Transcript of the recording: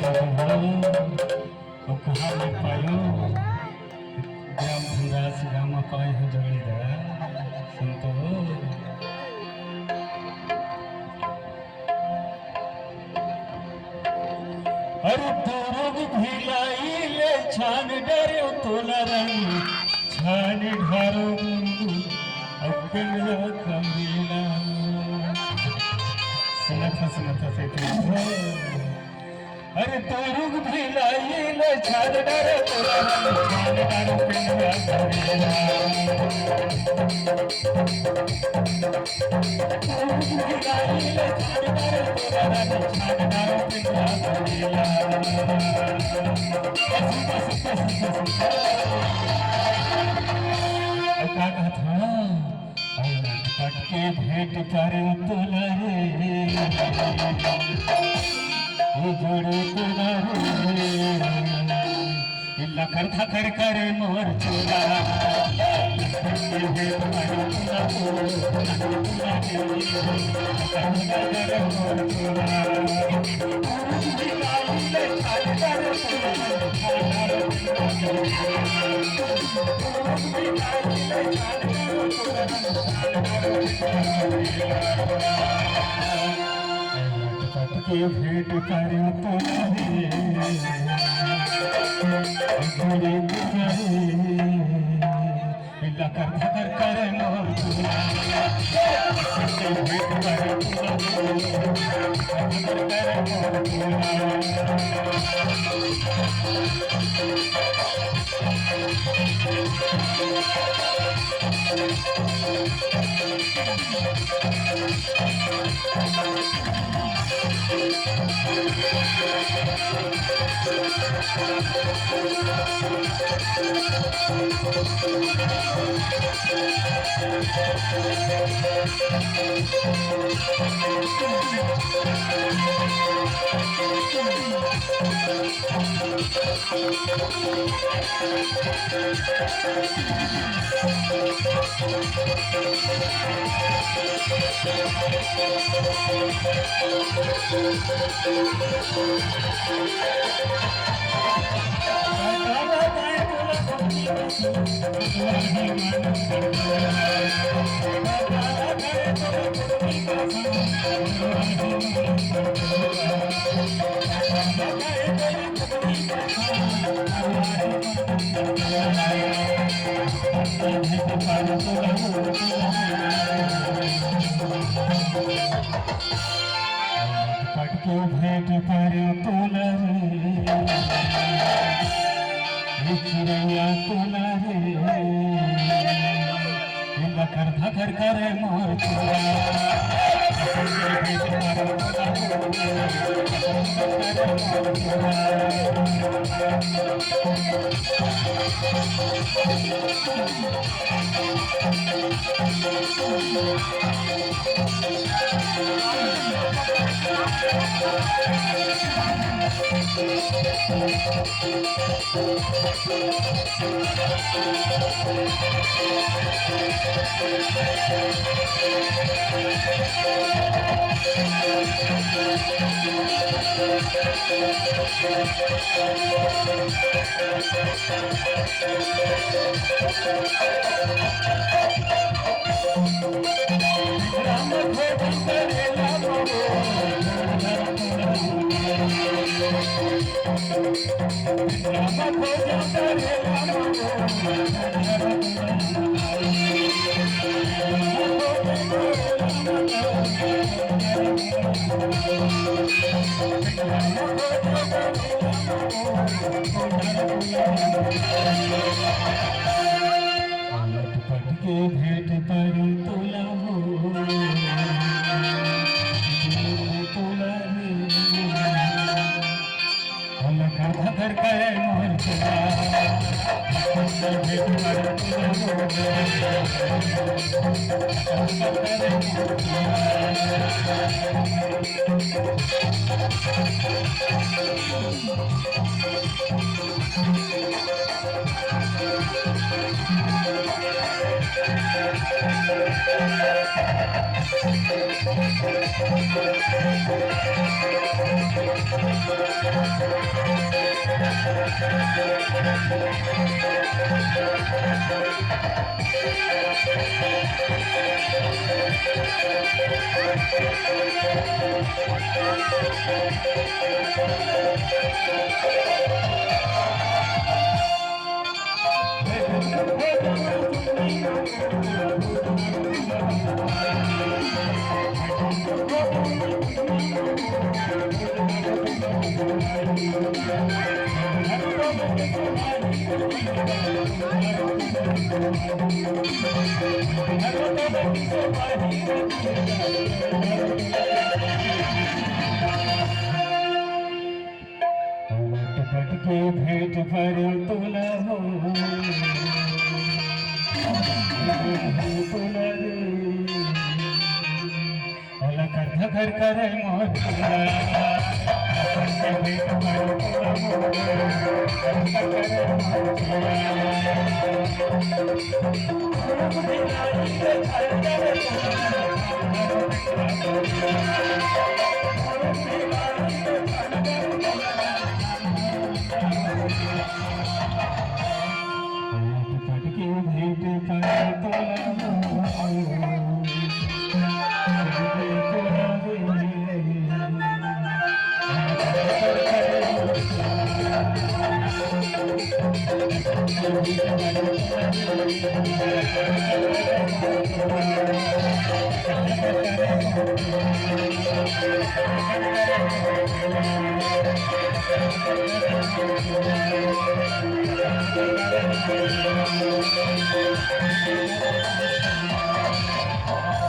अब कहाँ ले पायो ग्राम धनराज गाँव में कहीं हो जड़ी संतो अरे तोरग भिलाई ले छान डरे तोला रंग छान ढारो अकल कमीला सुनता से अरे तोरुग भिलाई ले छान डरे तोला रंग छान ढारो पिंडा कमीला तोरुग भिलाई ले छान डरे तोला रंग छान ढारो पिंडा कमीला का कथा पटके भेंट करे तुला रे जोड़े तुला रे लखर थकर करे मोर चोला भेंट करे मोर के भेंट करे तोरे लकर थकर करे मोर भेंट करे पटके भेंट करे तुला रे चिड़ैया तुला रे लखर धकर करे मोर चोला पटके भेंट करे तुला हो तुला रे लखर धकर करे मोर चोला भेंट करे तुला हो के भेंट भर तुला हो तुला रे ओला कर घर करे मोर तुला भेंट भर तुला